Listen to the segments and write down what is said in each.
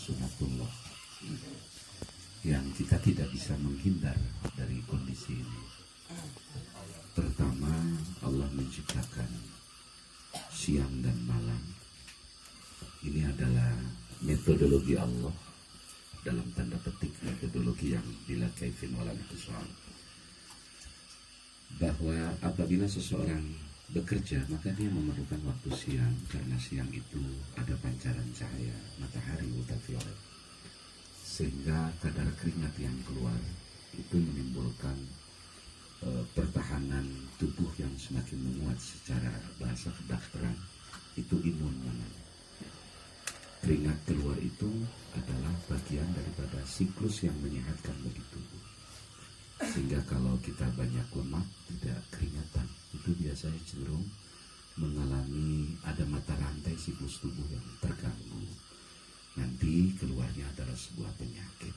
sunatullah yang kita tidak bisa menghindar dari kondisi ini. Pertama, Allah menciptakan siang dan malam. Ini adalah metodologi Allah, dalam tanda petik metodologi yang bila kaifin wala nuqsan, bahwa apabila seseorang bekerja maka dia memerlukan waktu siang, karena siang itu ada pancaran cahaya matahari ultraviolet, sehingga kadar keringat yang keluar itu menimbulkan pertahanan tubuh yang semakin menguat. Secara bahasa kedokteran itu imun namanya. Keringat keluar itu adalah bagian daripada siklus yang menyehatkan bagi tubuh, sehingga kalau kita banyak lemak, tidak keringatan, itu biasanya cenderung mengalami ada mata rantai siklus tubuh yang terganggu. Nanti keluarnya adalah sebuah penyakit.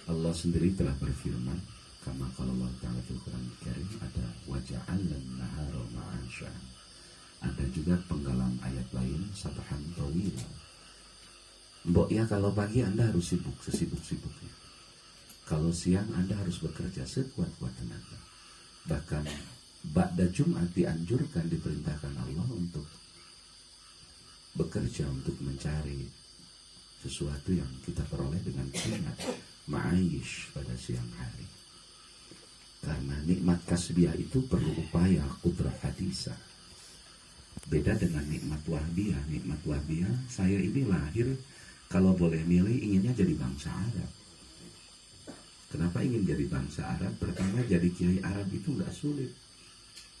Allah sendiri telah berfirman, kama qala Allah Ta'ala fil Quran Karim, ada waja'alna nahara ma'asha. Ada juga penggalan ayat lain, sabahan tawila. Mbok ya, kalau pagi Anda harus sibuk sesibuk-sibuknya. Kalau siang Anda harus bekerja sekuat-kuat tenaga. Bahkan ba'da Jumat dianjurkan, diperintahkan Allah untuk bekerja, untuk mencari sesuatu yang kita peroleh dengan keringat, ma'ayish pada siang hari. Karena nikmat kasbiyah itu perlu upaya qudrah hadisah. Beda dengan nikmat wahbiyah. Nikmat wahbiyah, saya ini lahir kalau boleh milih inginnya jadi bangsa Arab. Kenapa ingin jadi bangsa Arab? Pertama, jadi kiai Arab itu gak sulit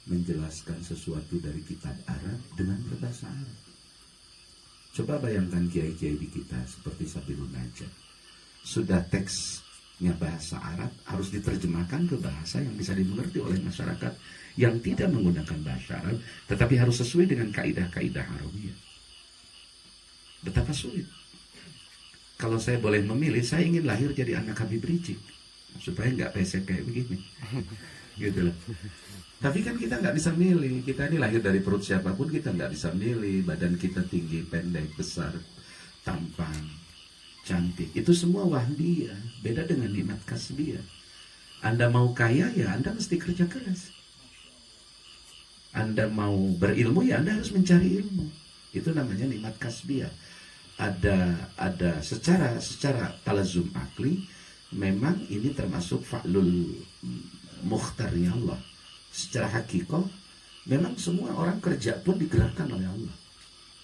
menjelaskan sesuatu dari kitab Arab dengan berbahasa Arab. Coba bayangkan kiai-kiai di kita seperti Sabilun Najah. Sudah teksnya bahasa Arab, harus diterjemahkan ke bahasa yang bisa dimengerti oleh masyarakat yang tidak menggunakan bahasa Arab, tetapi harus sesuai dengan kaidah-kaidah Arabiyah. Betapa sulit. Kalau saya boleh memilih, saya ingin lahir jadi anak Habib Rizik, supaya nggak pesek kayak begini. Gitu loh. Tapi kan kita nggak bisa milih. Kita ini lahir dari perut siapapun, kita nggak bisa milih. Badan kita tinggi, pendek, besar, tampan, cantik. Itu semua wahbiyah. Beda dengan nikmat kasbiyah. Anda mau kaya, ya Anda mesti kerja keras. Anda mau berilmu, ya Anda harus mencari ilmu. Itu namanya nikmat kasbiyah. Ada secara talazum akli, memang ini termasuk fa'lul mukhtarnya Allah. Secara hakikoh, memang semua orang kerja pun digerakkan oleh Allah.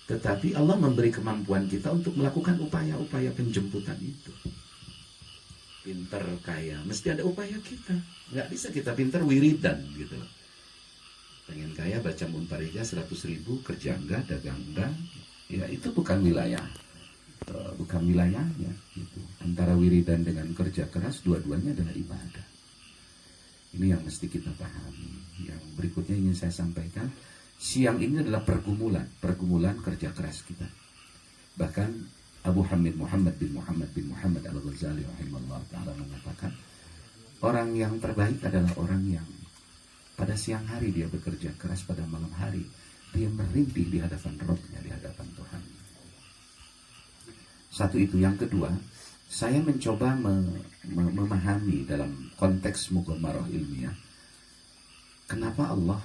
Tetapi Allah memberi kemampuan kita untuk melakukan upaya-upaya penjemputan itu. Pinter, kaya, mesti ada upaya kita. Nggak bisa kita pinter wiridan gitu loh. Pengen kaya, baca Muntarijah 100.000, kerja enggak, dagang enggak. Ya itu bukan wilayah. Bukan wilayahnya gitu. Antara wiridan dengan kerja keras, dua-duanya adalah ibadah. Ini yang mesti kita pahami. Yang berikutnya ingin saya sampaikan, siang ini adalah pergumulan kerja keras kita. Bahkan Abu Hamid Muhammad bin Muhammad Al-Ghazali rahimahullah ta'ala mengatakan, orang yang terbaik adalah orang yang pada siang hari dia bekerja keras, pada malam hari dia merimpih di hadapan Rabb-nya, di hadapan Tuhan. Satu itu. Yang kedua, saya mencoba memahami dalam konteks mughamarah ilmiah, kenapa Allah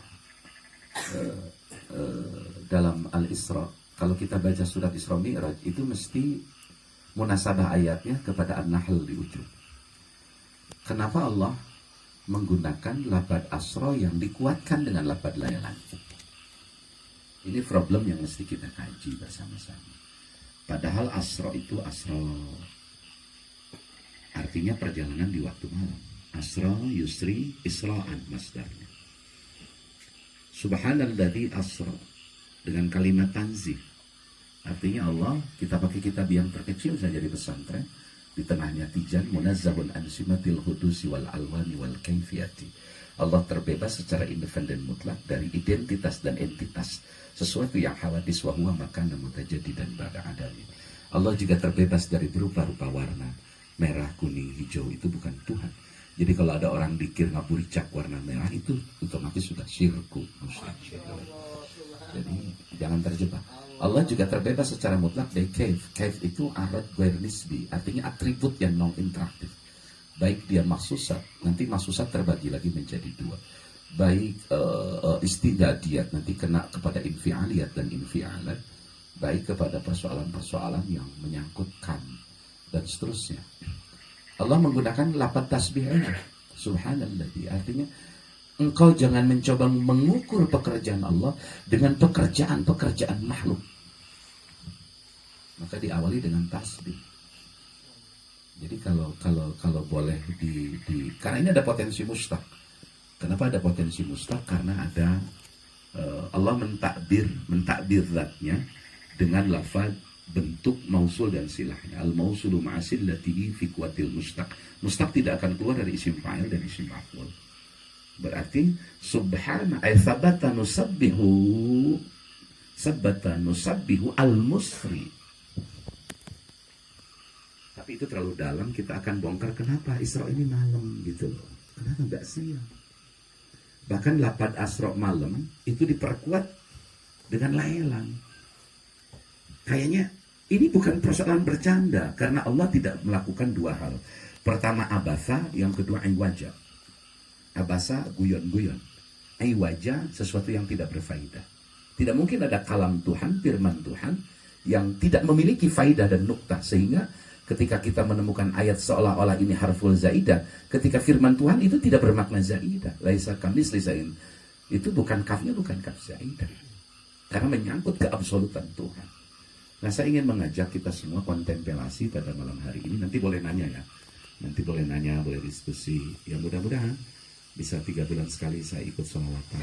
dalam Al-Isra, kalau kita baca surat Isra Mi'raj, itu mesti munasabah ayatnya kepada An-Nahl di ujung. Kenapa Allah menggunakan labad asra yang dikuatkan dengan labad laylan? Ini problem yang mesti kita kaji bersama-sama. Padahal asra itu asra artinya perjalanan di waktu malam. Asra yusri isra'an masdarnya. Subhanalladzi asra dengan kalimat tanzih. Artinya Allah, kita pakai kitab yang terkecil saja di pesantren, di tengahnya tijan, munazzahun an simatil hudusi wal alwani wal kaifiyati. Allah terbebas secara independen mutlak dari identitas dan entitas sesuatu yang hawadis wa huwa makanan mutajaddidan ba'da adami. Allah juga terbebas dari berupa-rupa warna, merah, kuning, hijau, itu bukan Tuhan. Jadi kalau ada orang dikir ngaburicak warna merah, itu otomatis sudah syirku. Jadi jangan terjebak. Allah juga terbebas secara mutlak dari kaif. Kaif itu arad ghair nisbi, artinya atribut yang non interaktif. Baik dia maksusat, nanti maksusat terbagi lagi menjadi dua. Baik istidadiyat, nanti kena kepada infialiyat dan infialat. Baik kepada persoalan-persoalan yang menyangkut kan, dan seterusnya. Allah menggunakan lafaz tasbih ini, subhanallah, artinya engkau jangan mencoba mengukur pekerjaan Allah dengan pekerjaan-pekerjaan makhluk. Maka diawali dengan tasbih. Jadi kalau boleh karena ini ada potensi mustaq. Kenapa ada potensi mustaq? Karena ada Allah mentakbir zatnya dengan lafaz bentuk mausul dan silahnya. Al-mausulu ma'asillatihi fi kuwatil mustaq. Mustaq tidak akan keluar dari isim fa'il dan isim maf'ul. Berarti subhana ay sabata nusabbihu al-musri. Tapi itu terlalu dalam, kita akan bongkar kenapa Isra ini malam gitu loh. Kenapa enggak siang? Bahkan lafaz Asra malam itu diperkuat dengan lailan. Kayaknya ini bukan persoalan bercanda karena Allah tidak melakukan dua hal. Pertama abasa, yang kedua iwaja. Abasa guyon-guyon, iwaja sesuatu yang tidak berfaedah. Tidak mungkin ada kalam Tuhan, firman Tuhan yang tidak memiliki faidah dan nuktah, sehingga ketika kita menemukan ayat seolah-olah ini harful zaidah, ketika firman Tuhan itu tidak bermakna zaidah. Laisa kamitslihi syai'un. Itu bukan kafnya, bukan kaf zaidah. Karena menyangkut keabsolutan Tuhan. Nah, saya ingin mengajak kita semua kontemplasi pada malam hari ini. Nanti boleh nanya ya. Nanti boleh nanya, boleh diskusi. Ya mudah-mudahan bisa 3 bulan sekali saya ikut sholawatan.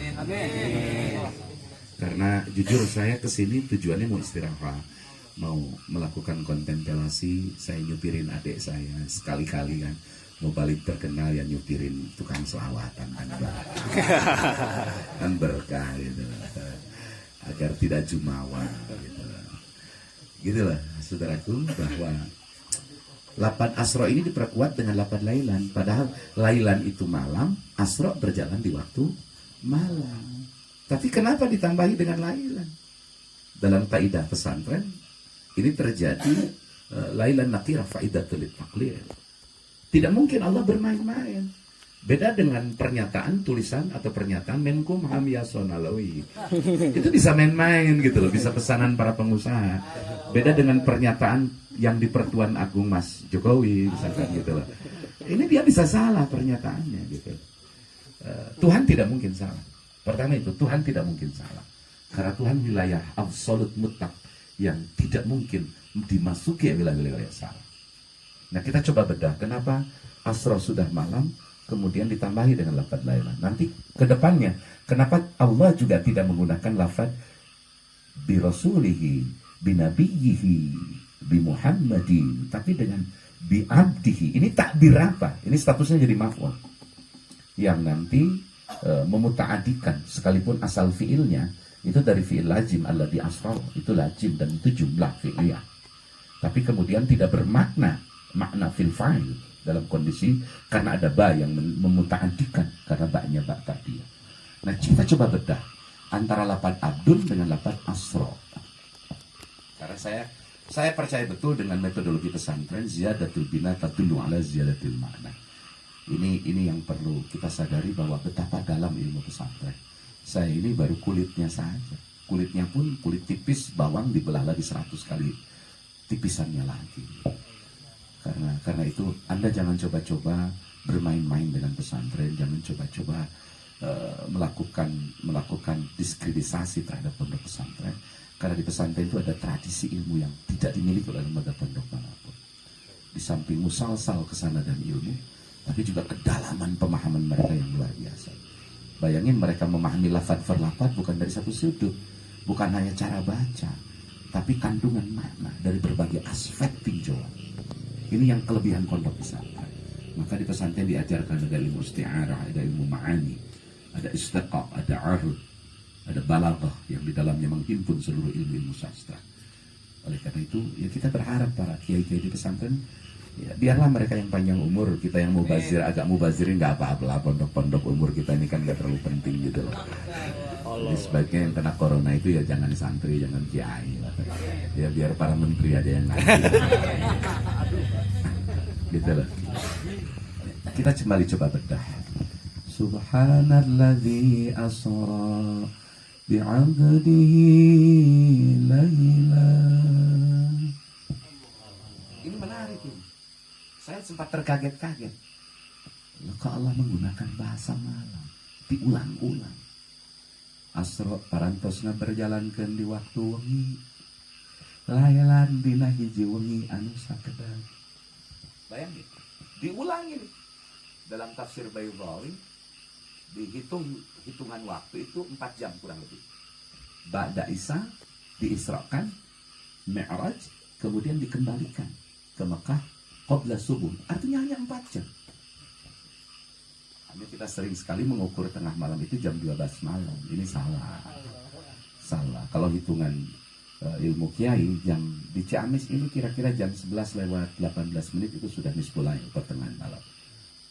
Karena jujur saya kesini tujuannya mau istirahat, mau melakukan kontemplasi. Saya nyupirin adik saya sekali-kali kan, mau balik terkenal ya nyupirin tukang sholawatan kan berkah gitu, agar tidak jumawa gitu. Gitulah saudaraku, bahwa lafaz Asra ini diperkuat dengan lafaz lailan. Padahal lailan itu malam, Asra berjalan di waktu malam. Tapi kenapa ditambahi dengan lailan? Dalam kaidah pesantren ini terjadi lailan nakirah faidatul taqlid. Tidak mungkin Allah bermain-main. Beda dengan pernyataan tulisan atau pernyataan Menkumham Yasonalawi. Itu bisa main-main gitu loh, bisa pesanan para pengusaha. Beda dengan pernyataan yang di Pertuan Agung Mas Jokowi misalkan gitu loh. Ini dia bisa salah pernyataannya gitu. Tuhan tidak mungkin salah. Pertama itu, Tuhan tidak mungkin salah. Karena Tuhan wilayah absolut mutlak yang tidak mungkin dimasuki wilayah-wilayah salah. Nah, kita coba bedah kenapa Asra sudah malam kemudian ditambahi dengan lafaz lailan. Nanti ke depannya, kenapa Allah juga tidak menggunakan lafaz bi rasulihi, bi nabiyyihi, bi Muhammadin, tapi dengan bi abdihi. Ini takbir apa? Ini statusnya jadi maf'ul. Yang nanti memuta'adikan, sekalipun asal fiilnya itu dari fiil lazim alladzi asra, itu lazim dan itu jumlah fi'liyah. Tapi kemudian tidak bermakna makna fil fa'il dalam kondisi karena ada ba yang memuta'adikan karena ba-nya ba tadi. Nah, kita coba bedah antara lafaz abdun dengan lafaz asra. Karena saya percaya betul dengan metodologi pesantren ziyadatul bina tadullu ala ziyadatul makna. Ini yang perlu kita sadari bahwa betapa dalam ilmu pesantren. Saya ini baru kulitnya saja. Kulitnya pun kulit tipis, bawang dibelah lagi 100 kali tipisannya lagi. Karena itu Anda jangan coba-coba bermain-main dengan pesantren, jangan coba-coba melakukan diskreditisasi terhadap pondok pesantren. Karena di pesantren itu ada tradisi ilmu yang tidak dimiliki oleh lembaga pondok manapun. Di samping musalsal kesana dan ilmu, tapi juga kedalaman pemahaman mereka yang luar biasa. Bayangin mereka memahami lafaz per lafaz bukan dari satu sudut, bukan hanya cara baca, tapi kandungan makna dari berbagai aspek tinjauan. Ini yang kelebihan pondok pesantren. Maka di pesantren diajarkan ada ilmu isti'arah, ada ilmu ma'ani, ada istiqah, ada arud, ada balaghah yang di dalamnya menghimpun seluruh ilmu-ilmu sastra. Oleh karena itu, ya kita berharap para kiai-kiai di pesantren, ya biarlah mereka yang panjang umur, kita yang mubazir agak mubazirin nggak apa-apa lah, pondok-pondok umur kita ini kan nggak terlalu penting gitu loh. Jadi sebaiknya yang kena corona itu ya jangan santri, jangan kiai. Ya biar para menteri aja yang nanti. Gitu loh. Kita kembali coba bedah. Subhanalladzi asra bi'abdihi laila. Ini menarik ini. Saya sempat terkaget-kaget. Kok Allah menggunakan bahasa malam? Diulang-ulang. Asra parantosna berjalankeun di waktu wengi. Lailan dina hiji wengi anu sakedar. Bayangin, diulangi dalam tafsir Baydawi, hitungan waktu itu 4 jam kurang lebih. Ba'da Isya diisrakan, Mi'raj, kemudian dikembalikan ke Mekah qabla subuh. Artinya hanya 4 jam. Hanya kita sering sekali mengukur tengah malam itu jam 12 malam. Ini salah. Salah. Kalau hitungan ilmu kiai yang di Ciamis ini kira-kira jam 11 lewat 18 menit itu sudah nisfulai pertengahan malam.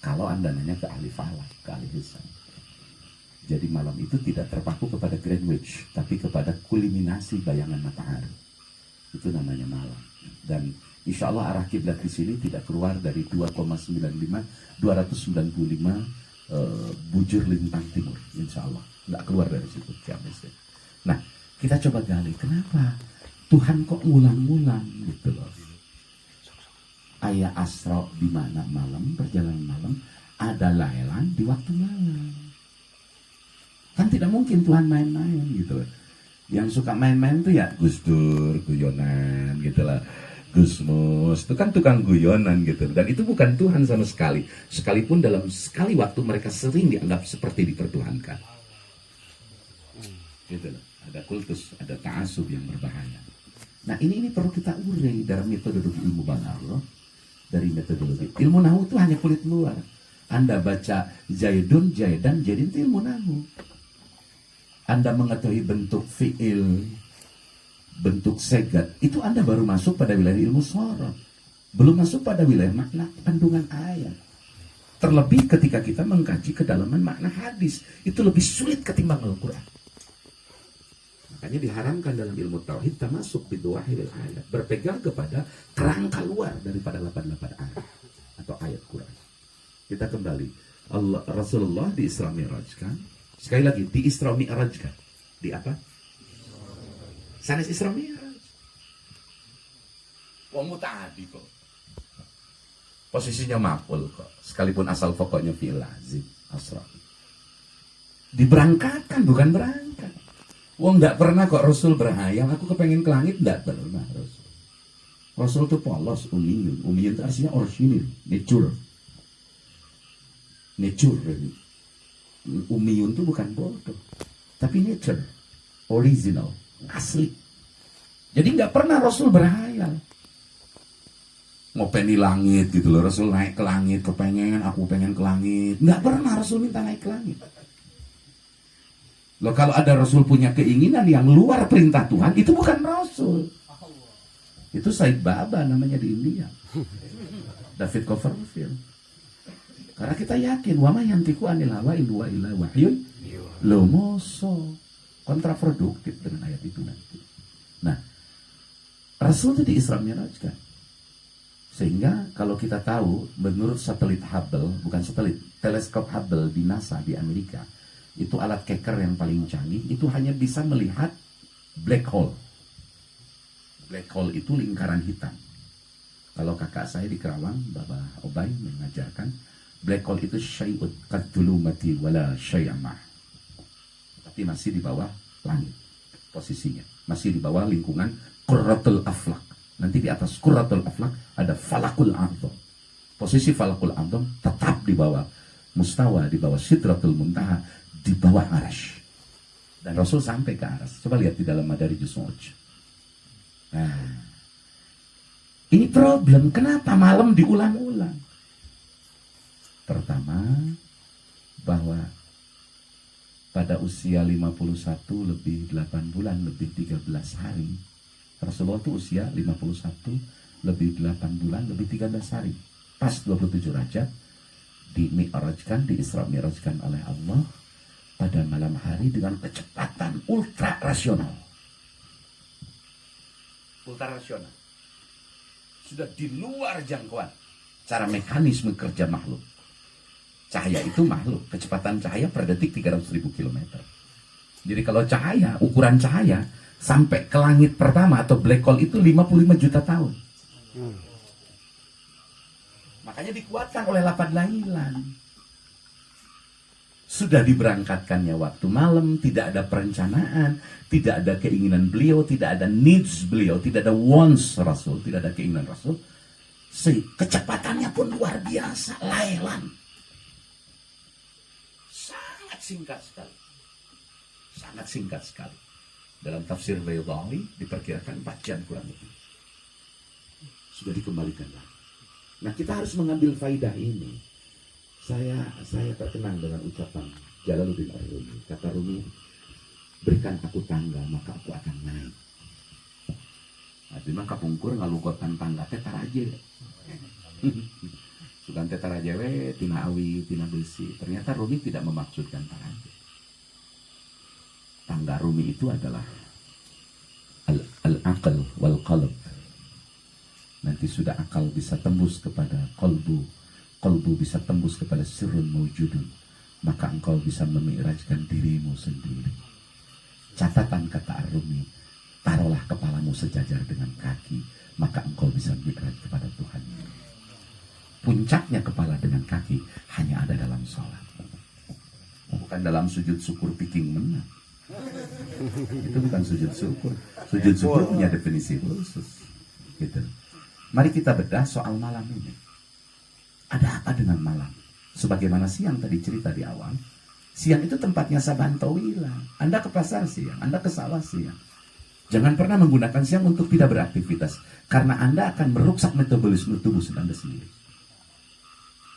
Kalau Anda nanya ke ahli falak, ke ahli hisab. Jadi malam itu tidak terpaku kepada Greenwich, tapi kepada kulminasi bayangan matahari. Itu namanya malam. Dan insya Allah arah kiblat di sini tidak keluar dari 2,95 bujur lintang timur, insya Allah nggak keluar dari situ Ciamis. Nah, kita coba gali, kenapa Tuhan kok ngulang-ngulang gitu loh. Ayat Asra di mana malam, perjalanan malam, ada lailan di waktu malam. Kan tidak mungkin Tuhan main-main gitu loh. Yang suka main-main tuh ya Gus Dur, guyonan gitu lah. Gusmus, itu kan tukang guyonan gitu. Dan itu bukan Tuhan sama sekali. Sekalipun dalam sekali waktu mereka sering dianggap seperti dipertuhankan. Gitu loh. Ada kultus, ada ta'asub yang berbahaya. Nah ini perlu kita urai dalam metodologi ilmu balaghah. Dari metodologi ilmu nahu itu hanya kulit luar. Anda baca Zaidun, Zaidan, Zaidin itu ilmu nahu. Anda mengetahui bentuk fi'il, bentuk segat, itu Anda baru masuk pada wilayah ilmu sorof. Belum masuk pada wilayah makna kandungan ayat. Terlebih ketika kita mengkaji kedalaman makna hadis, itu lebih sulit ketimbang Al-Quran. Makanya diharamkan dalam ilmu tauhid termasuk biduahil ayat, berpegang kepada kerangka luar daripada 88 ayat atau ayat Quran. Kita kembali, Rasulullah di Isra Mi'rajkan. Sekali lagi, di Isra Mi'rajkan. Di apa? Sanes Isra Mi'raj. Wong tadi kok. Posisinya maf'ul kok. Sekalipun asal pokoknya fi'il lazim, asra. Diberangkatkan bukan berangkat. Wong nggak pernah kok Rasul berhayal, aku kepengen ke langit, nggak pernah Rasul. Rasul itu polos, umiyun. Umiyun itu artinya orisinil, nature. Nature. Umiyun itu bukan bodoh, tapi nature, original, asli. Jadi nggak pernah Rasul berhayal. Ngopen di langit gitu loh, Rasul naik ke langit, kepengen, aku pengen ke langit. Nggak pernah Rasul minta naik ke langit. Loh kalau ada Rasul punya keinginan yang luar perintah Tuhan, itu bukan Rasul. Itu Said Baba namanya di India. David Copperfield. Karena kita yakin, wa ma yantiqu anil hawa in huwa illa wahyun lumoso. Kontraproduktif dengan ayat itu nanti. Nah, Rasul itu di Isra Mi'raj kan. Sehingga kalau kita tahu, menurut satelit Hubble, bukan satelit, teleskop Hubble di NASA di Amerika, itu alat keker yang paling canggih, itu hanya bisa melihat black hole. Black hole itu lingkaran hitam. Kalau kakak saya di Kerawang, Bapak Obay mengajarkan, black hole itu syai'ud qadulumati wala syai'amah. Tapi masih di bawah langit posisinya. Masih di bawah lingkungan Qurratul Aflaq. Nanti di atas Qurratul Aflaq ada Falakul A'dham. Posisi Falakul A'dham tetap di bawah mustawa, di bawah Sidratul Muntaha, di bawah Arash. Dan Rasul sampai ke Arash. Coba lihat di dalam Madarijus Su'ud. Nah, ini problem. Kenapa malam diulang-ulang? Pertama, bahwa pada usia 51 lebih 8 bulan lebih 13 hari, Rasulullah itu usia 51 lebih 8 bulan lebih 13 hari. Pas 27 Rajab di Mi'rajkan, di Isra Mi'rajkan oleh Allah pada malam hari dengan kecepatan ultra rasional. Ultra rasional. Sudah di luar jangkauan cara mekanisme kerja makhluk. Cahaya itu makhluk, kecepatan cahaya per detik 300.000 km. Jadi kalau cahaya, ukuran cahaya sampai ke langit pertama atau black hole itu 55 juta tahun. Makanya dikuatkan oleh lapad lailan. Sudah diberangkatkannya waktu malam, tidak ada perencanaan, tidak ada keinginan beliau, tidak ada needs beliau, tidak ada wants Rasul, tidak ada keinginan Rasul. Kecepatannya pun luar biasa, lailan. Sangat singkat sekali. Sangat singkat sekali. Dalam tafsir Baydawi diperkirakan 4 jam kurang lebih. Sudah dikembalikan lagi. Nah, kita harus mengambil faidah ini. Saya terkenang dengan ucapan Jalaluddin Ar-Rumi. Kata Rumi, berikan aku tangga maka aku akan naik. Nah, memang kapungkur ngalukotan tangga tetar aja. Sukan tetar aja we, tina awi, tina besi. Ternyata Rumi tidak memaksudkan taraje. Tangga Rumi itu adalah al-aql wal qalb. Nanti sudah akal bisa tembus kepada qalbu bisa tembus kepada sirrun mawjudun, maka engkau bisa memi'rajkan dirimu sendiri. Catatan kata Ar-Rumi, taruhlah kepalamu sejajar dengan kaki, maka engkau bisa mi'raj kepada Tuhan. Puncaknya kepala dengan kaki hanya ada dalam sholat, bukan dalam sujud syukur piking menang. Itu bukan sujud syukur. Sujud syukur punya definisi khusus. Gitu. Mari kita bedah soal malam ini. Ada apa dengan malam? Sebagaimana siang tadi cerita di awal, siang itu tempatnya saban tawila. Anda ke pasar siang, Anda ke sawah siang. Jangan pernah menggunakan siang untuk tidak beraktivitas, karena Anda akan merusak metabolisme tubuh Anda sendiri.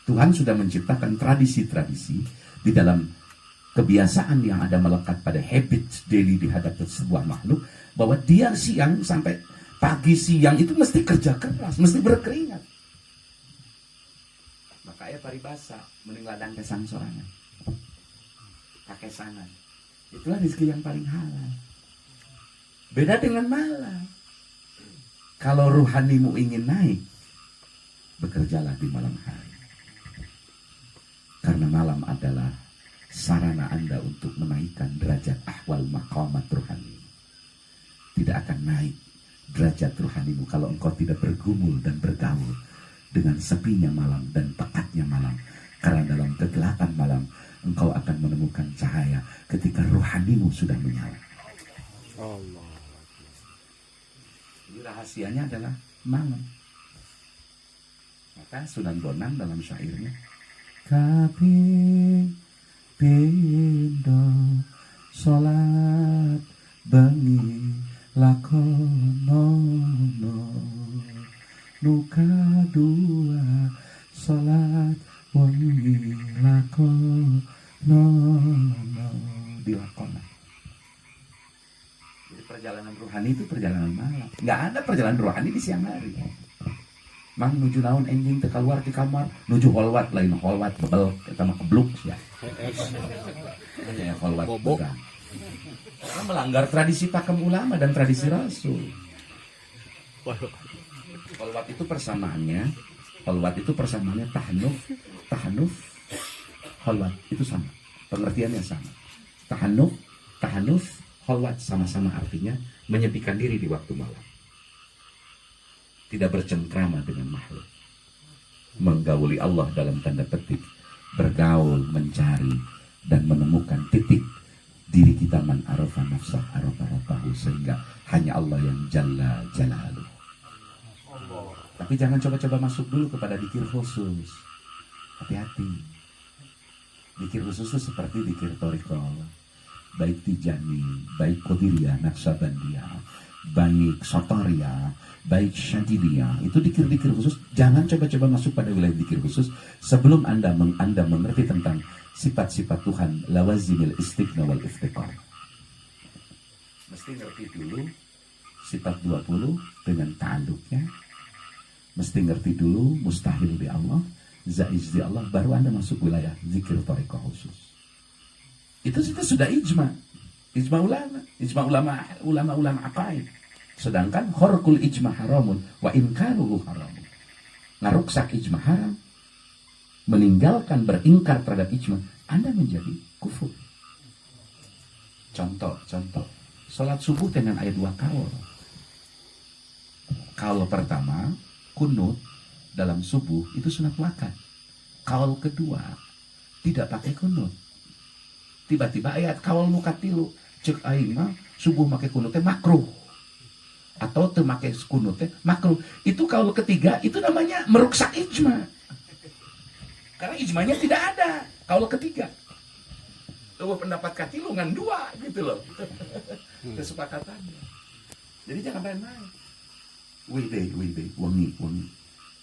Tuhan sudah menciptakan tradisi-tradisi di dalam kebiasaan yang ada melekat pada habit daily di hadapan sebuah makhluk, bahwa dia siang sampai pagi siang itu mesti kerja keras, mesti berkeringat. Makanya paribasa mending ladang kesang sorangan, pakai sangan. Itulah rezeki yang paling halal. Beda dengan malam. Kalau ruhanimu ingin naik, bekerjalah di malam hari. Karena malam adalah sarana Anda untuk menaikkan derajat ahwal maqamat ruhani. Tidak akan naik derajat ruhanimu kalau engkau tidak bergumul dan bergaul dengan sepinya malam dan pekatnya malam. Karena dalam kegelapan malam engkau akan menemukan cahaya ketika rohanimu sudah menyala. Allah. Jadi rahasianya adalah malam. Maka Sunan Bonang dalam syairnya, kaping pindo salat bengi lakonono, nuka dua salat wengi lakonono, dilakonan. Jadi perjalanan rohani itu perjalanan malam. Nggak ada perjalanan rohani di siang hari. Mang nuju naon enjing teu keluar di kamar, nuju holwat lain holwat bebel kita mah kebluk ya. Ya holwat bukan. Karena melanggar tradisi pakem ulama dan tradisi Rasul. Holwat itu persamaannya tahanuf, holwat itu sama, pengertiannya sama. Tahanuf, holwat sama-sama artinya menyepikan diri di waktu malam. Tidak bercengkrama dengan makhluk, menggauli Allah dalam tanda petik, bergaul, mencari dan menemukan titik diri kita, man arafa nafsah arafa rabbahu, sehingga hanya Allah yang jalla jalaluh. Tapi jangan coba-coba masuk dulu kepada dzikir khusus. Hati-hati. Dzikir khusus itu seperti dzikir thariqah, baik Tijani, baik Qadiriyah, Naqsabandiyah, baik Sotaria, baik Syadiliyah, itu dzikir-dzikir khusus. Jangan coba-coba masuk pada wilayah dzikir khusus sebelum Anda mengerti tentang sifat-sifat Tuhan, lawazimil istighna wal iftiqar. Mesti ngerti dulu sifat 20 dengan ta'alluqnya. Mesti ngerti dulu mustahil di Allah, zaiz di Allah, baru Anda masuk wilayah zikir thariqah khusus. Itu sudah ijma. Ijma ulama aqaid. Sedangkan kharqul ijma haramun wa inkaruhu haramun. Ngaruksak ijma haram, meninggalkan beringkar terhadap ijma, Anda menjadi kufur. Contoh. Salat subuh dengan ayat 2 kaul. Kaul pertama, kunut dalam subuh itu sunat muakkad. Kaul kedua, tidak pakai kunut. Tiba-tiba ayat kaul mukatilu, cek aing mah subuh pakai kunutnya makruh. Atau teu make kunutnya makruh. Itu kaul ketiga, itu namanya meruksak ijma. Karena ijmanya tidak ada. Kaul ketiga. Tuh pendapat katilungan 2 gitu loh. Kesepakatannya. Jadi jangan main-main. Wih, wangi.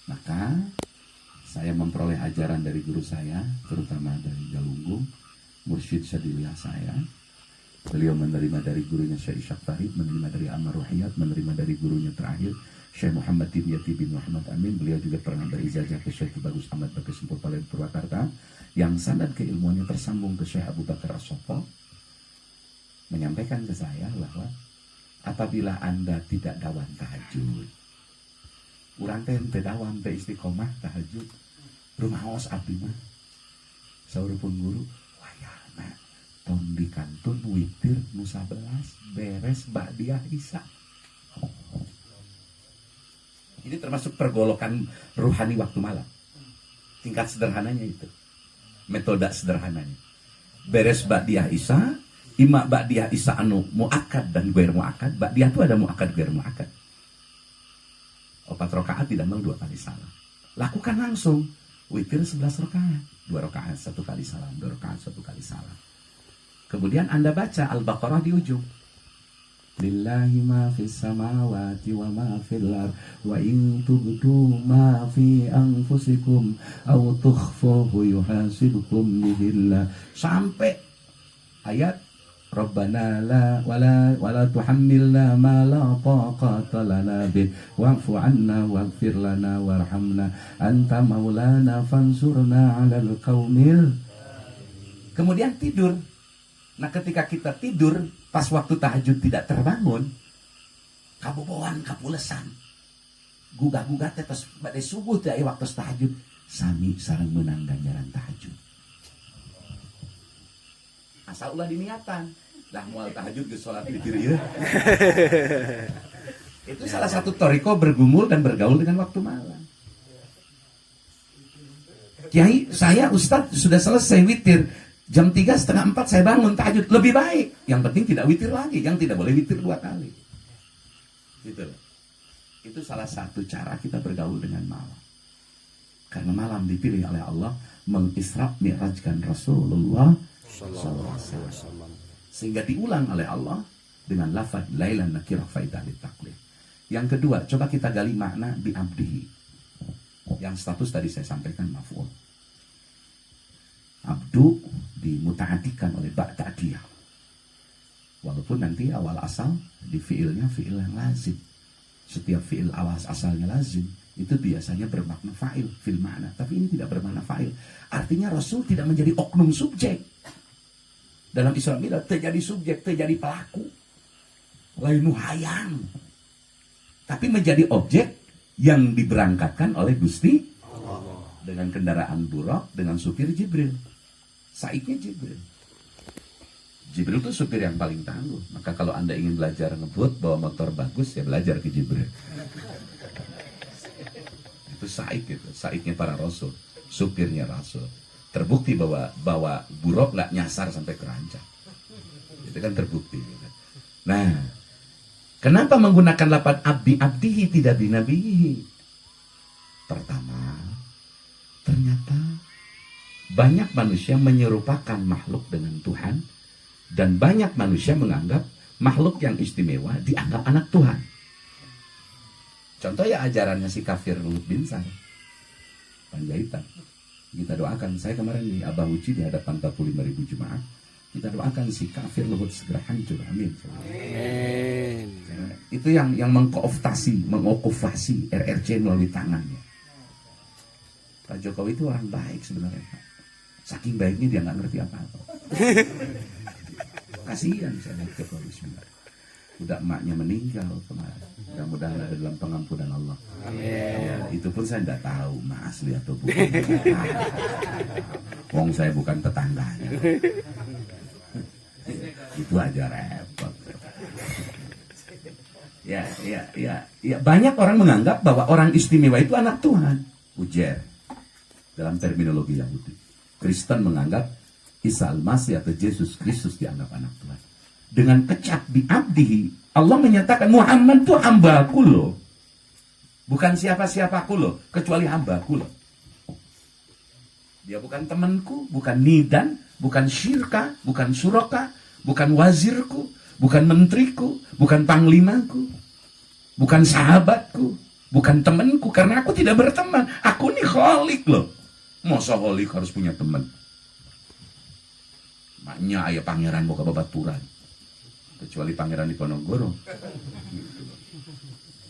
Maka saya memperoleh ajaran dari guru saya, terutama dari Galunggung, mursyid sadilia saya. Beliau menerima dari gurunya Syekh Ishaq Farid, menerima dari Ammar Ruhiyat, menerima dari gurunya terakhir Syekh Muhammad Dimyati bin Muhammad Amin. Beliau juga pernah berijazah ke Syekh Bagus Ahmad Bakesempur Palen Purwakarta, yang sanad keilmuannya tersambung ke Syekh Abu Bakar As-Sopo, menyampaikan ke saya bahwa apabila Anda tidak dawan tahajud, urang teh teu dawan teh istiqomah tahajud, rumaos abdi mah saurupun guru wayahna tong di kantun witir nu 11 beres ba'diyah isya. Ini termasuk pergolokan ruhani waktu malam. Tingkat sederhananya itu. Metode sederhananya. Beres ba'diyah isya, ima ba'diyah isya anu muakkad dan guer muakkad. Ba'diyah itu ada muakkad guer muakkad. 4 rakaat tidak mau 2 kali salam. Lakukan langsung. Witir 11 rakaat. 2 rakaat 1 kali salam, 2 rakaat 1 kali salam. Kemudian Anda baca Al-Baqarah di ujung. Lillahi ma fis samawati wa ma fil ard wa in tubdu ma fi anfusikum aw tukhfuhu yuhasibukum bihillah sampai ayat Rabbana la wala tuhammilna ma la taqata lana bih wa'fu 'anna waghfir lana warhamna anta maulana fansurna 'alal qaumil. Kemudian tidur. Nah, ketika kita tidur pas waktu tahajud tidak terbangun, kabobohan kapulesan, gugah-gugah terus badai subuh teh waktu tahajud sami sareng meunang ganjaran tahajud. Asal ulah diniatan, dah moal tahajud geus salat witir ieu. Itu salah satu toriko bergumul dan bergaul dengan waktu malam. Kiai, saya Ustadz sudah selesai witir. Jam 3:30, 4 saya bangun tahajud. Lebih baik. Yang penting tidak witir lagi. Yang tidak boleh witir 2 kali. Gitu loh. Itu salah satu cara kita bergaul dengan malam. Karena malam dipilih oleh Allah mengisra mi'rajkan Rasulullah SAW. Sehingga diulang oleh Allah dengan lafaz lailan nakirah faidah litaklif. Yang kedua, coba kita gali makna bi abdihi. Yang status tadi saya sampaikan maf'ul. Abdu dimutaadikan oleh ba' ta'diyah. Walaupun nanti awal asal di fiilnya fiil yang lazim. Setiap fiil awal asalnya lazim itu biasanya bermakna fa'il fil makna, tapi ini tidak bermakna fa'il. Artinya Rasul tidak menjadi oknum subjek. Dalam Islam tidak terjadi subjek, terjadi pelaku. Lainu hayang. Tapi menjadi objek yang diberangkatkan oleh Gusti Allah dengan kendaraan buraq, dengan supir Jibril. Saiknya Jibril. Jibril itu supir yang paling tangguh. Maka kalau Anda ingin belajar ngebut, bawa motor bagus, ya belajar ke Jibril. Itu saik gitu. Saiknya para rasul. Supirnya rasul. Terbukti bahwa buruk nggak nyasar sampai ke rancak. Itu kan terbukti. Gitu. Nah, kenapa menggunakan lapan abdihi tidak binabihi? Pertama, ternyata banyak manusia menyerupakan makhluk dengan Tuhan, dan banyak manusia menganggap makhluk yang istimewa dianggap anak Tuhan. Contoh ya ajarannya si kafir Luhut Binsar, Panjaitan. Kita doakan, saya kemarin di Abah Uci di hadapan 45.000 jemaah, kita doakan si kafir Luhut segera hancur, amin. Amin. Itu yang mengokupasi RRC melalui tangannya. Pak Jokowi itu orang baik sebenarnya, Pak. Saking baiknya dia nggak ngerti apa-apa. Kasihan saya ke Bismillah. Udah emaknya meninggal kemarin. Mudah-mudahan ada dalam pengampunan Allah. Ya, itu pun saya nggak tahu mak asli atau bukan. Wong saya bukan tetangganya. Itu aja repot. Ya, banyak orang menganggap bahwa orang istimewa itu anak Tuhan. Ujar dalam terminologi Yahudi. Kristen menganggap Isa al-Masih atau Yesus Kristus dianggap anak Tuhan. Dengan kecap di abdihi, Allah menyatakan Muhammad itu hambaku loh. Bukan siapa-siapaku loh, kecuali hambaku loh. Dia bukan temanku, bukan nidan, bukan syirka, bukan suraka, bukan wazirku, bukan menteriku, bukan panglimaku, bukan sahabatku, bukan temanku, karena aku tidak berteman. Aku nih kholik loh. Masa kholik harus punya teman? Maknya ayah pangeran boga babaturan. Kecuali pangeran di Ponorogo.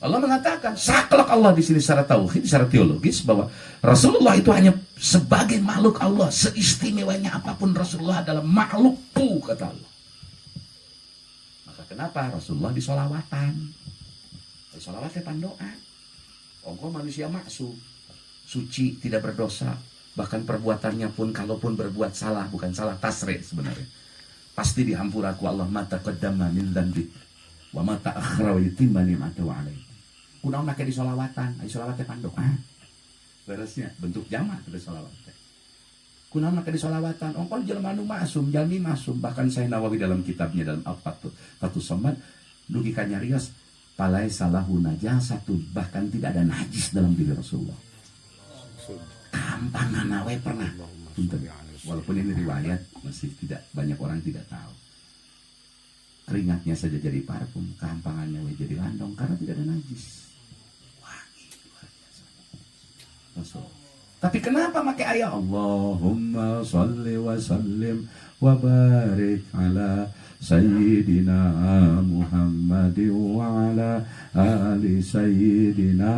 Allah mengatakan, saklek Allah di sini secara tauhid, secara teologis bahwa Rasulullah itu hanya sebagai makhluk Allah, seistimewanya apapun Rasulullah adalah makhlukku, kata Allah. Maka kenapa Rasulullah disolawatan? Disolawatnya pandoa. Engkau manusia maksum, suci, tidak berdosa. Bahkan perbuatannya pun kalaupun berbuat salah, bukan salah tasri sebenarnya, pasti dihampuraku Allah mata qaddama min dzambi wa mata akhra wa yutimma ni'matahu alaihi. Kunaon make disolawatan, disolawatnya pandoa. Beresnya bentuk jamak dari solawat. Kunaon make disolawatan, ongkol jelema nu masum, jalmi masum. Bahkan Syekh Nawawi dalam kitabnya dalam Fathus Samad dugi ka nyarios palai salahu najasatun, bahkan tidak ada najis dalam diri Rasulullah. Kampangan nawe pernah. Walaupun ini riwayat masih tidak banyak orang tidak tahu. Keringatnya saja jadi parfum, kampangannya jadi landong karena tidak ada najis. Wangi luar biasa. Rasul. Tapi kenapa pakai ayat Allahumma sholli wa sallim wa barik ala Sayyidina Muhammad wa ala ali Sayyidina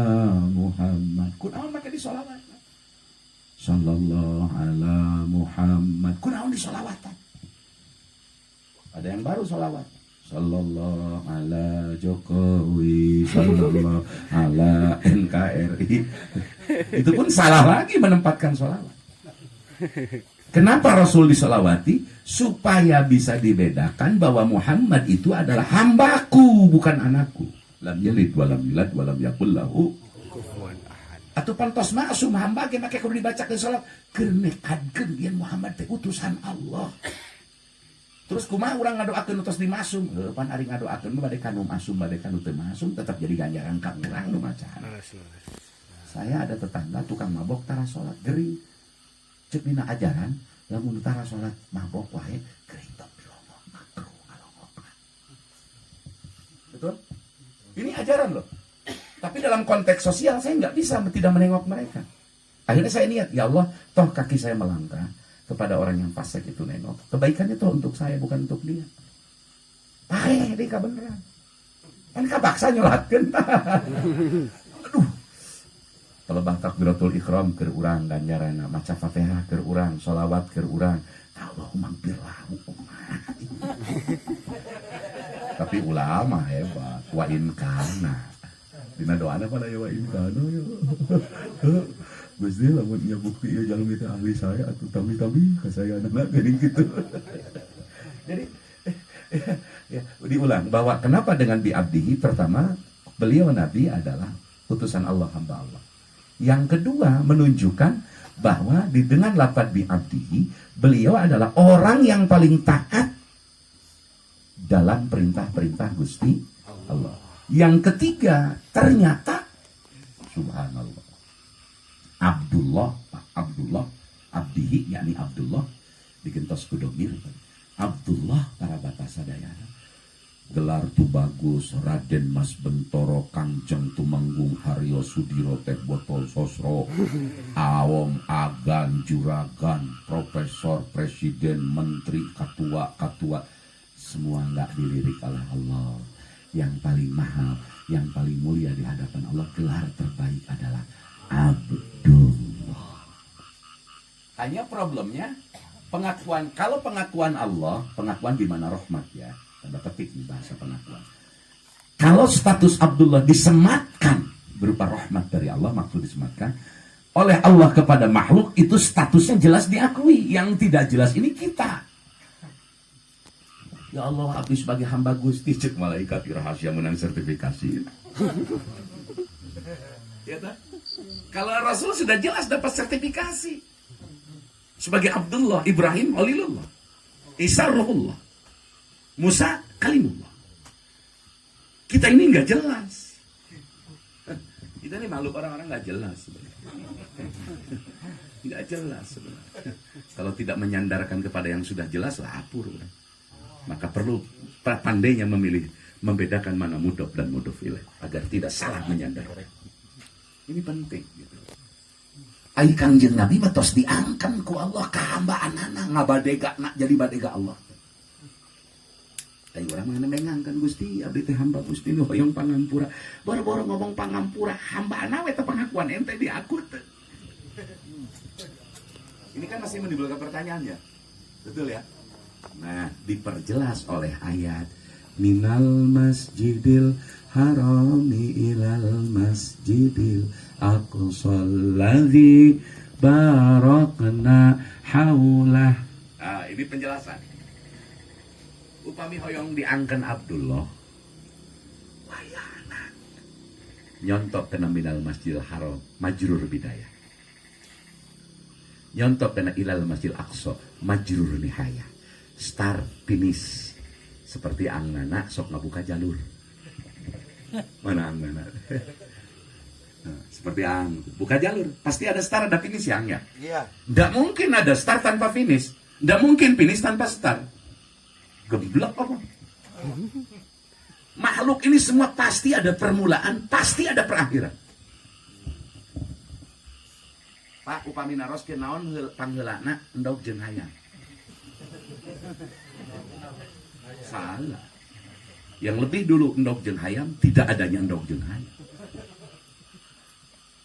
Muhammad. Kunaon pakai di sholawat? Sallallahu ala Muhammad. Kunaon di sholawatan? Ada yang baru sholawat. Sallallahu ala Jokowi, sallallahu ala NKRI. Itu pun salah lagi menempatkan sholawat. Kenapa Rasul disolawati? Supaya bisa dibedakan bahwa Muhammad itu adalah hambaku, bukan anakku. Lam yalid walam yulad walam yakul lahu kufuwan ahad. Atau pantos maksum hamba ge make kudu dibacakeun salat keunekadkeun yen Muhammad teh utusan Allah. Terus kumaha urang ngadoakeun utus di masum? Pan ari ngadoakeun mah bade kanu masum bade kanu teu masum tetap jadi ganjaran ka urang nu macaan. Saya ada tetangga tukang mabok tara salat gering. Cek dina ajaran lamun tara salat mabok wae gering top dilongok makruh ngalongokna. Betul? Ini ajaran loh. Tapi dalam konteks sosial saya nggak bisa tidak menengok mereka. Akhirnya saya niat, ya Allah, toh kaki saya melangkah kepada orang yang fasik itu nengok. Kebaikannya toh untuk saya, bukan untuk dia. Pahe, dia beneran. Kan kabaksa nyolatkan. Aduh. Pelebah takbiratul ikram keur urang ganjaranna, maca Fatihah keur urang, sholawat keur urang. Allahumma maghfir lahu. Tapi ulama hebat, wa in kana. Dina doana pada ya wa in kana ya. Gusti lamun nya bukti ya jalung kita ahli saya atuh tabi-tabi ka saya anak geuning kitu. Jadi ya, diulang bahwa kenapa dengan bi'abdihi, pertama beliau nabi adalah utusan Allah, hamba Allah. Yang kedua menunjukkan bahwa dengan lafaz bi'abdihi beliau adalah orang yang paling taat dalam perintah-perintah Gusti Allah. Yang ketiga ternyata subhanallah Abdullah abdihi yakni Abdullah digentos kudomir Abdullah para batasadayana gelar tu bagus Raden Mas Bentoro Kangjeng Tumanggung Haryo Sudiro teh botol sosro awom agan juragan profesor presiden menteri katua semua nggak dilirik oleh Allah. Yang paling mahal, yang paling mulia di hadapan Allah, gelar terbaik adalah Abdullah. Hanya problemnya pengakuan. Kalau pengakuan Allah, pengakuan di mana rahmat ya. Tanda petik di bahasa pengakuan. Kalau status Abdullah disematkan berupa rahmat dari Allah, maksud disematkan oleh Allah kepada makhluk, itu statusnya jelas diakui. Yang tidak jelas ini kita. Ya Allah, aku sebagai hamba Gusti, cek malaikat rahasia menang sertifikasi. Ya tak? Kalau Rasul sudah jelas dapat sertifikasi sebagai Abdullah, Ibrahim Khalilullah, Isa Ruhullah, Musa Kalimullah. Kita ini nggak jelas. Kita ini makhluk orang-orang nggak jelas sebenarnya. Nggak jelas sebenarnya. Kalau tidak menyandarkan kepada yang sudah jelas, lapur. Maka perlu pandainya memilih, membedakan mana mudhof dan mudhof ilaih agar tidak salah menyandar. Ini penting. Gitu. Ai Kangjeng Nabi matos diangkan ku Allah ka hambaan-Na ngabadega nak jadi badega Allah. Ai urang mah mengangkan Gusti, abdi teh hamba Gusti nu hoyong pangampura. Boro-boro ngomong pangampura, hambaan we teh pengakuan ente diaku teh. Ini kan masih menimbulkan pertanyaan ya. Betul ya? Nah, diperjelas oleh ayat minal masjidil harami ilal masjidil aqsal ladzi barakna haulah. Ah, ini penjelasan. Upami hoyong diangken Abdullah wayana nyontok kena minal masjidil haram majrur bidayah. Nyontok kena ilal masjidil aqsa majrur nihayah. Start finish seperti angnana sok ngabuka jalur. Mana angnana? Nah, seperti ang buka jalur pasti ada start ada finish ya. Iya. Nggak mungkin ada start tanpa finish. Nggak mungkin finish tanpa start. Geblek apa? Makhluk ini semua pasti ada permulaan, pasti ada perakhiran. Pak upami naros ke naon pangheulana endog jeung hayang. Salah. Yang lebih dulu endog jeung hayam, tidak adanya endog jeung hayam.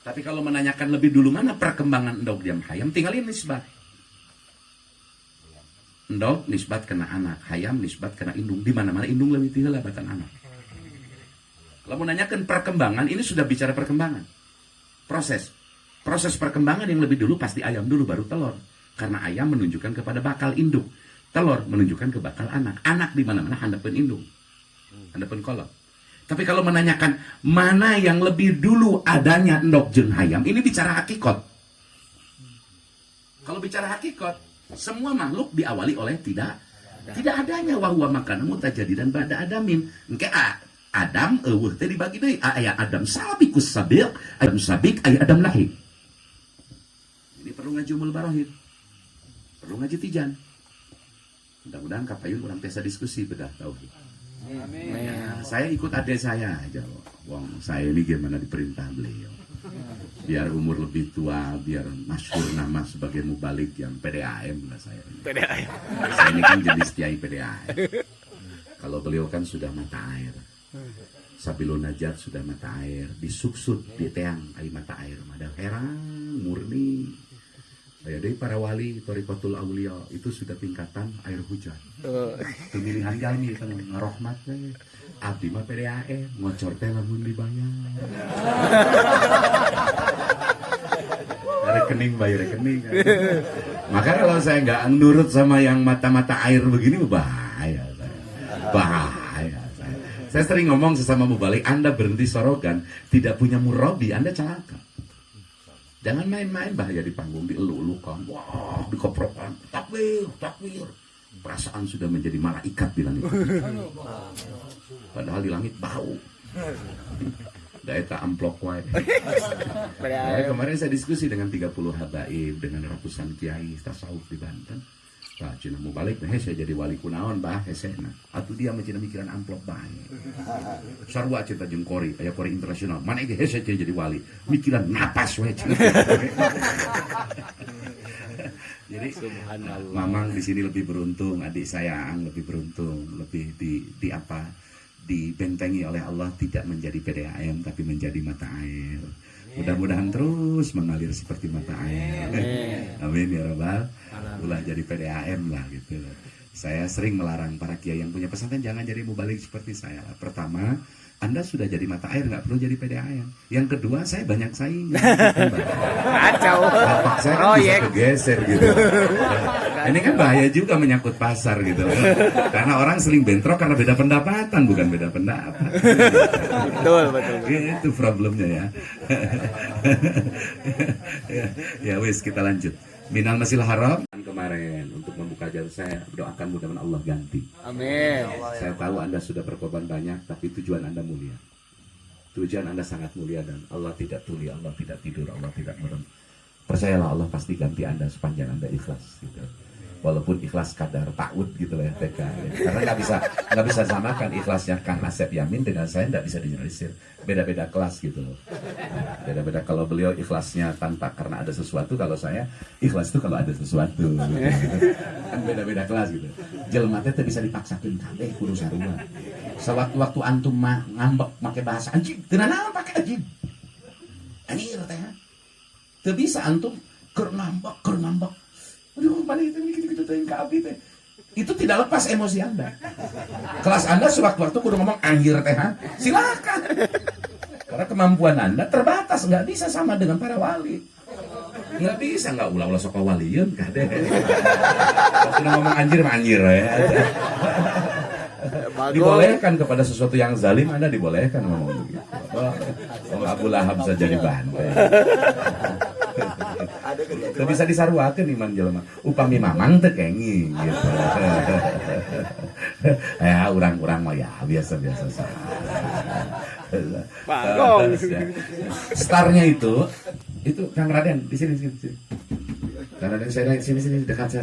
Tapi kalau menanyakan lebih dulu mana perkembangan endog jeung hayam, tinggalin nisbat. Endog nisbat kena anak, hayam nisbat kena indung. Di mana-mana indung lebih tinggal labatan anak. Kalau menanyakan perkembangan, ini sudah bicara perkembangan. Proses perkembangan yang lebih dulu pasti ayam dulu baru telur. Karena ayam menunjukkan kepada bakal induk. Telur menunjukkan ke bakal anak. Anak di mana-mana handapun indung. Handapun kolot. Tapi kalau menanyakan mana yang lebih dulu adanya endog jeung hayam, ini bicara hakikat. Kalau bicara hakikat, semua makhluk diawali oleh tidak adanya wahwa makana mutajadidan ba'da adamin. Engke Adam eueuh teh dibagi deui aya Adam sabiqus sabiq, Adam sabiq aya Adam lahir. Ini perlu ngaji umul barohid. Perlu ngaji tijan. Mudah-mudahan kapayun orang biasa diskusi bedah tauhid. Amin. Ya, saya ikut adik saya aja. Wong saya ini gimana diperintah beliau. Biar umur lebih tua, biar masyhur nama sebagai mubalik yang PDAM lah saya. PDAM. Saya ini kan jenis kiai PDAM. Kalau beliau kan sudah mata air. Sabilun Najat sudah mata air, disuksut di teang air mata air. Ada heran murni. Saya dari para wali Thariqatul Aulia itu sudah tingkatan air hujan. Pemilihan jalmi kan ngarahmat teh. Abdi mah PDAE ngocor teh lamun dibayar. Rekening bayar rekening. Kan. Maka kalau saya nggak nurut sama yang mata-mata air begini bahaya saya. Bahaya saya. Saya sering ngomong sesama mubalik, Anda berhenti sorogan, tidak punya murabi, Anda celaka. Jangan main-main bahaya di panggung, dielu-elukan, wah, dikoprokan, takbir. Perasaan sudah menjadi malaikat di langit. Padahal di langit bau. Daeta amplok wae. Kemarin saya diskusi dengan 30 habaib, dengan ratusan kiai tasawuf di Banten. Nah, cina mau balik, nah saya jadi wali kunaon, bah, hesena. Atau dia mencina mikiran amplop bae. Sarwa cerita jeung kori, aya kori internasional. Mana ge hese jadi wali, mikiran napas we. Jadi subhanallah. Mamang di sini lebih beruntung, adik saya Ang lebih beruntung, lebih dibentengi oleh Allah, tidak menjadi PDAM tapi menjadi mata air. Mudah-mudahan terus mengalir seperti mata air. Amin ya Rabbal. Ulah jadi PDAM lah gitu. Saya sering melarang para kiai yang punya pesantren jangan jadi mubalik seperti saya. Pertama, Anda sudah jadi mata air, nggak perlu jadi PDAM. Yang kedua, saya banyak saing. Kacau. Bapak saya kan bisa kegeser gitu. Ini kan bahaya juga menyangkut pasar gitu. Karena orang sering bentrok karena beda pendapatan, bukan beda pendapat. Betul. Itu problemnya ya. Ya wis, kita lanjut. Minal Masjidil Haram kemarin untuk membuka jalur saya doakan mudah-mudahan Allah ganti. Amin. Saya tahu Anda sudah berkorban banyak, tapi tujuan Anda mulia. Tujuan Anda sangat mulia dan Allah tidak tuli, Allah tidak tidur, Allah tidak merem. Percayalah Allah pasti ganti Anda sepanjang Anda ikhlas gitu. Walaupun ikhlas kadar ta'ud gitu lah ya, TK ya. Karena nggak bisa samakan ikhlasnya Kang Asep Yamin dengan saya, nggak bisa dijelaskan. Beda-beda kelas gitu loh. Nah, beda-beda kalau beliau ikhlasnya tanpa karena ada sesuatu, kalau saya ikhlas itu kalau ada sesuatu gitu. Kan beda-beda kelas gitu. Jelma teh bisa dipaksakan kabeh kudu sarua. Sewaktu-waktu antum ngambek pakai bahasa anjing, teu naon pakai anjing. Anjir teh. Teu bisa antum keur ngambek. Aduh, mana itu gitu teh. Itu tidak lepas emosi Anda. Kelas Anda sewaktu-waktu kudu ngomong anjir teh, silakan. Karena kemampuan Anda terbatas, nggak bisa sama dengan para wali. Nggak bisa, nggak ulah-ulah sok waliun kade. Kalau ngomong anjir mah anjir ya. Dibolehkan kepada sesuatu yang zalim, Anda dibolehkan ngomong begitu. Oh, Abu Lahab saja dibantai. Itu bisa disaruakeun iman jelema. Upami mamang teu kenging gitu. Ya urang-urang mah ya biasa-biasa saja. Ya. Starnya itu Kang Raden di sini. Kang Raden saya sini dekat saya.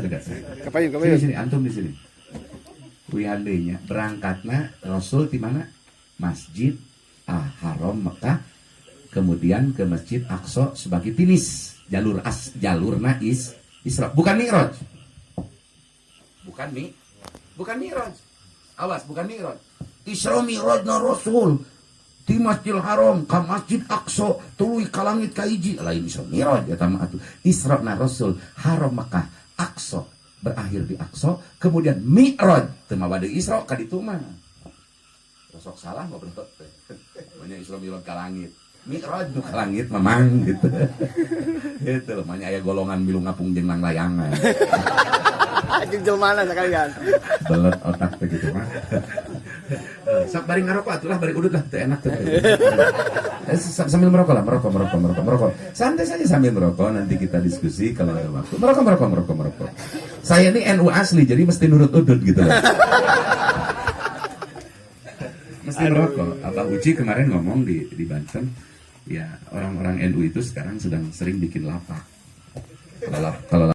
Kapain. Sini antum di sini. Wihandenya berangkatna Rasul di mana? Masjid Haram Mekah, kemudian ke Masjid Aqsa sebagai finish jalur Isra, bukan Mi'raj. Bukan Mi'raj. Awas, bukan Mi'raj. Isra Mi'rajna Rasul di Masjidil Haram ka Masjid Aqsa tuluy ka langit ka hiji lain Isra Mi'raj eta mah atuh. Isra na Rasul Haram Mekah Aqsa berakhir di Aqsa, kemudian Mi'raj teu mah bade Isra ka ditu mah. Sok salah ngobrol teh. Banyak Isra Mi'raj ka langit. Mi'raj nu ka langit memang gitu. Itu loh, makanya aya golongan milu ngapung jeung nang layangan. Anjing jelmana sekalian. Belet otak begitu mah. Sok bari ngarokok atulah bari udut lah teu enak teh. Sambil merokok. Santai saja sambil merokok, nanti kita diskusi kalau ada waktu. Merokok. Saya ini NU asli jadi mesti nurut udut gitu loh. Mesti merokok. Abah Uci kemarin ngomong di Banten, ya orang-orang NU itu sekarang sedang sering bikin lapak. Kalau